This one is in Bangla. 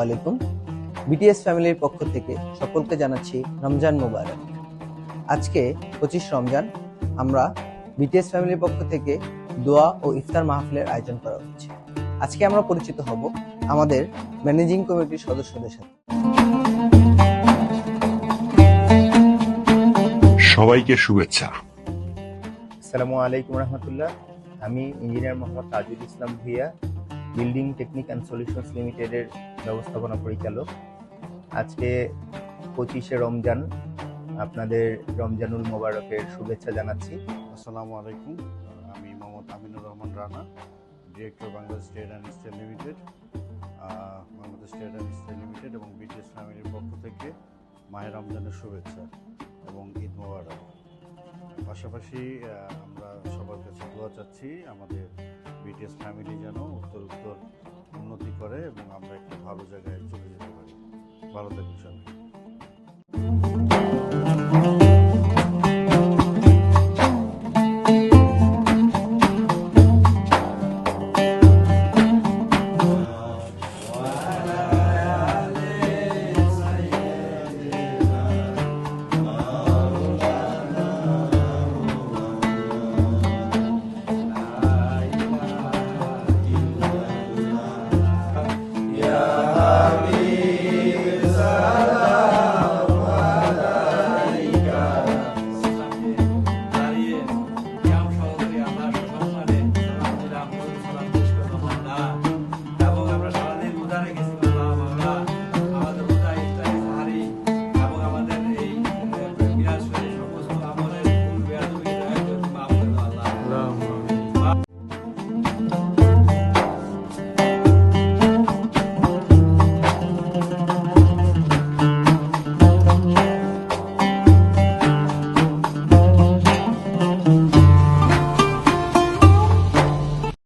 আলাইকুম। বিটিএস ফ্যামিলির পক্ষ থেকে সকলকে জানাচ্ছি রমজান মোবারক। আজকে 25 রমজান আমরা বিটিএস ফ্যামিলির পক্ষ থেকে দোয়া ও ইফতার মাহফিলের আয়োজন করা হচ্ছে। আজকে আমরা পরিচিত হব আমাদের ম্যানেজিং কমিটির সদস্যদের সাথে। সবাইকে শুভেচ্ছা। আসসালামু আলাইকুম রহমতুল্লাহ। আমি engineer Mohammad Tajul Islam Bhuiya, building technique and solutions লিমিটেডের ব্যবস্থাপনা পরিচালক। আজকে 25শে রমজান, আপনাদের রমজানুল মোবারকের শুভেচ্ছা জানাচ্ছি। আসসালামু আলাইকুম। আমি Mohammad Aminur Rahman Rana, director Bangladesh trade and steel limited. Bangladesh trade and steel limited এবং বিটিএস ফ্যামিলির পক্ষ থেকে মাহে রমজানের শুভেচ্ছা এবং ঈদ মোবারক। পাশাপাশি আমরা সবার কাছে দোয়া চাচ্ছি আমাদের বিটিএস ফ্যামিলি যেন উত্তর উন্নতি করে এবং আমরা একটা ভালো জায়গায় চলে যেতে পারি। ভালো থাকুন সবাই।